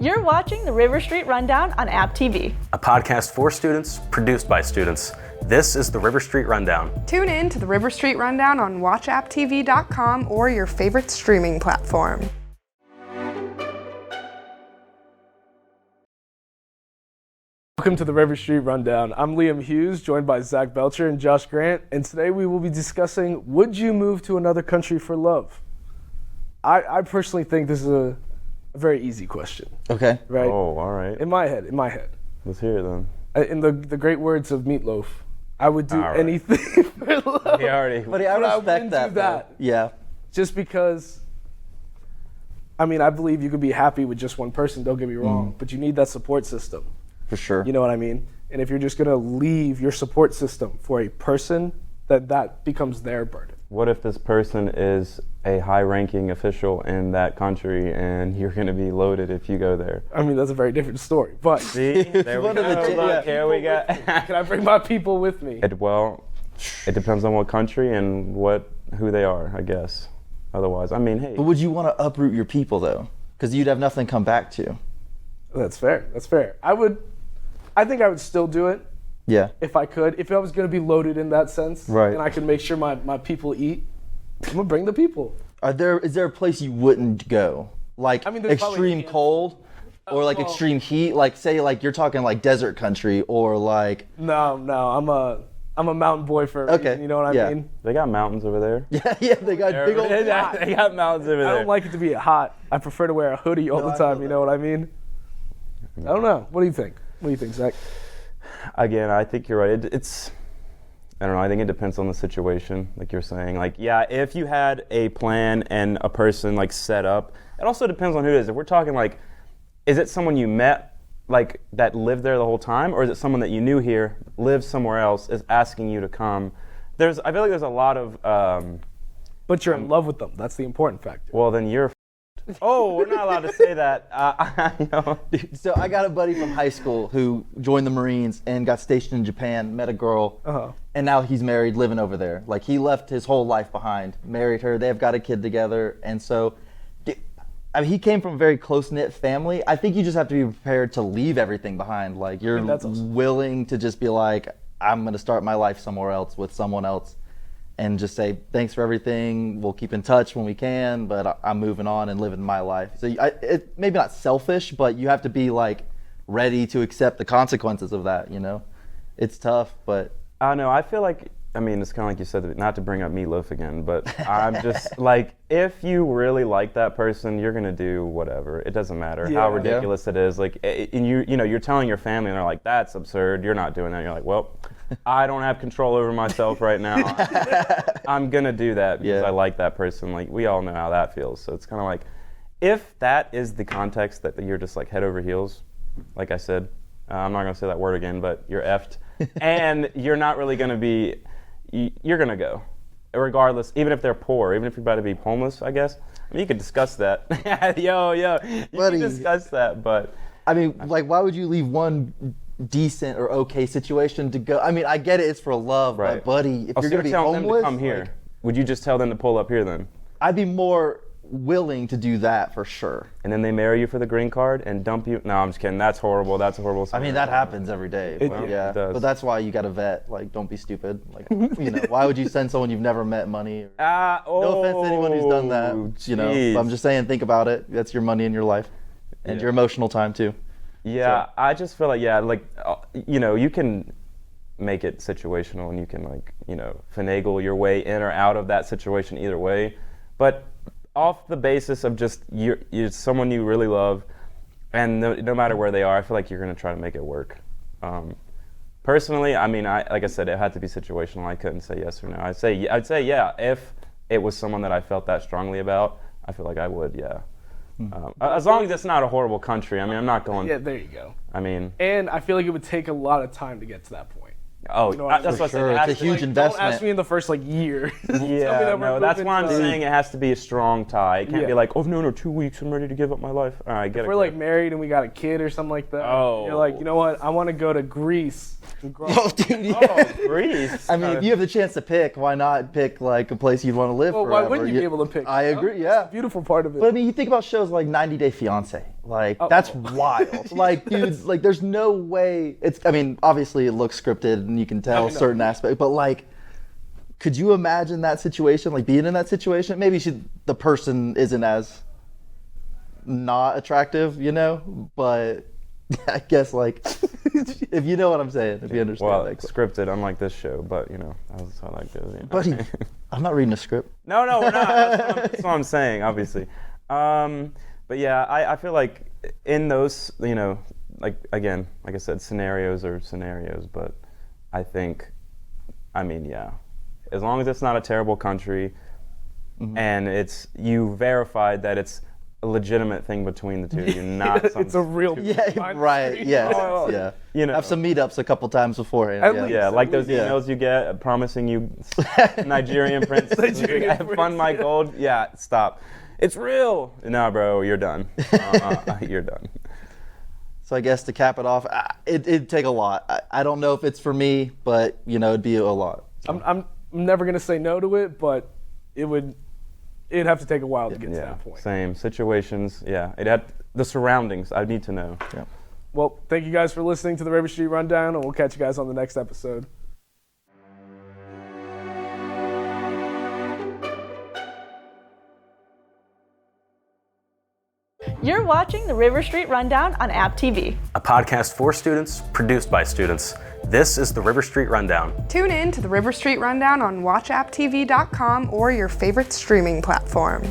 You're watching the River Street Rundown on App TV. A podcast for students, produced by students. This is the River Street Rundown. Tune in to the River Street Rundown on watchapptv.com or your favorite streaming platform. Welcome to the River Street Rundown. I'm Liam Hughes, joined by Zach Belcher and Josh Grant, and today we will be discussing, would you move to another country for love? I personally think this is a very easy question. Okay. Right? Oh, all right. In my head. Let's hear it then. In the great words of Meatloaf, I would do anything for love. Buddy, I respect that. Yeah. Just because, I believe you could be happy with just one person, don't get me wrong, but you need that support system. For sure. You know what I mean? And if you're just going to leave your support system for a person, that becomes their burden. What if this person is a high-ranking official in that country and you're going to be loaded if you go there? That's a very different story. But See, there we go. Look, here we go. Can I bring my people with me? It depends on what country and who they are, I guess. Otherwise, hey. But would you want to uproot your people, though? Because you'd have nothing to come back to. That's fair. I think I would still do it. Yeah. If I could. If I was going to be loaded in that sense. Right. And I could make sure my people eat, I'm going to bring the people. Is there a place you wouldn't go? Like extreme cold or like extreme heat? Like say like you're talking like desert country or like... No, I'm a mountain boy for a reason, you know what I mean? They got mountains over there. Yeah, they got big old... They got mountains over there. I don't like it to be hot. I prefer to wear a hoodie all the time, you know what I mean? I don't know. What do you think? What do you think, Zach? Again, I think you're right. I don't know. I think it depends on the situation, like you're saying. Like, yeah, if you had a plan and a person like set up, it also depends on who it is. If we're talking like, is it someone you met like that lived there the whole time, or is it someone that you knew here, lives somewhere else, is asking you to come? I feel like there's a lot of. But you're in love with them. That's the important factor. Well, then you're. Oh, we're not allowed to say that. Dude, so I got a buddy from high school who joined the Marines and got stationed in Japan, met a girl, and now he's married, living over there. Like he left his whole life behind, married her, they've got a kid together, and so he came from a very close-knit family. I think you just have to be prepared to leave everything behind. Like you're willing to just be like, I'm going to start my life somewhere else with someone else. And just say, thanks for everything, we'll keep in touch when we can, but I'm moving on and living my life. So it maybe not selfish, but you have to be like ready to accept the consequences of that, you know? It's tough, but... I know, I feel like, it's kind of like you said, not to bring up Meatloaf again, but I'm just like, if you really like that person, you're gonna do whatever. It doesn't matter how ridiculous it is. Like, and you're telling your family, and they're like, that's absurd, you're not doing that. You're like, well, I don't have control over myself right now. I'm gonna do that because I like that person. Like, we all know how that feels. So it's kind of like, if that is the context that you're just like head over heels, like I said, I'm not gonna say that word again, but you're effed, and you're not really gonna be, you're gonna go, regardless, even if they're poor, even if you're about to be homeless, I guess. You could discuss that. You can discuss that, but. Like, why would you leave one decent or okay situation to go? I get it, it's for love, right. But buddy, if you're gonna be tell homeless, them to come here. Would you just tell them to pull up here then? I'd be more willing to do that for sure. And then they marry you for the green card and dump you? No, I'm just kidding. That's horrible. That's a horrible scenario. That happens every day. It does. But that's why you gotta vet. Like, don't be stupid. Like, why would you send someone you've never met money? No offense to anyone who's done that. But I'm just saying, think about it. That's your money in your life, and your emotional time too. Yeah, so. I just feel like, you can make it situational and you can finagle your way in or out of that situation either way. But off the basis of just you're someone you really love, and no matter where they are, I feel like you're going to try to make it work. Personally, like I said, it had to be situational. I couldn't say yes or no. I'd say yeah if it was someone that I felt that strongly about. I feel like I would, yeah. As long as it's not a horrible country. I'm not going... Yeah, there you go. And I feel like it would take a lot of time to get to that point. Oh, that's what I said. It's a huge investment. Don't ask me in the first year. Yeah, that's why I'm saying it has to be a strong tie. It can't be like, oh, no, 2 weeks, I'm ready to give up my life. All right, get it. If we're married and we got a kid or something like that, you're like, you know what, I want to go to Greece. Oh, dude, yeah. Greece. If you have the chance to pick, why not pick like a place you'd want to live forever? Why wouldn't you be able to pick? I agree, yeah. That's the beautiful part of it. But you think about shows like 90 Day Fiancé Like, that's wild. Like, dude, like, there's no way. I mean, obviously it looks scripted and you can tell certain aspects, but like, could you imagine that situation? Like, being in that situation? Maybe the person isn't as not attractive, you know? But I guess, like, if you know what I'm saying, if you understand. Well, like, scripted, unlike this show, but you know, that's how that goes. You know? Buddy, I'm not reading a script. No, we're not. That's what I'm saying, obviously. But yeah, I feel like in those, you know, like again, like I said, scenarios are scenarios, but I think, I mean, yeah, as long as it's not a terrible country, and you verified that it's a legitimate thing between the two of you, not some It's a real Right, yes, yeah. You know, have some meetups a couple times beforehand. At least. Yeah, like those emails you get promising you Nigerian princes. Have fun, my gold. Yeah, stop. It's real. No, bro, you're done. You're done. So I guess to cap it off, it'd take a lot. I don't know if it's for me, but you know, it'd be a lot. So. I'm never gonna say no to it, but it'd have to take a while to get to that point. Same situations. Yeah, the surroundings. I need to know. Yeah. Well, thank you guys for listening to the River Street Rundown, and we'll catch you guys on the next episode. You're watching the River Street Rundown on App TV. A podcast for students, produced by students. This is the River Street Rundown. Tune in to the River Street Rundown on watchapptv.com or your favorite streaming platform.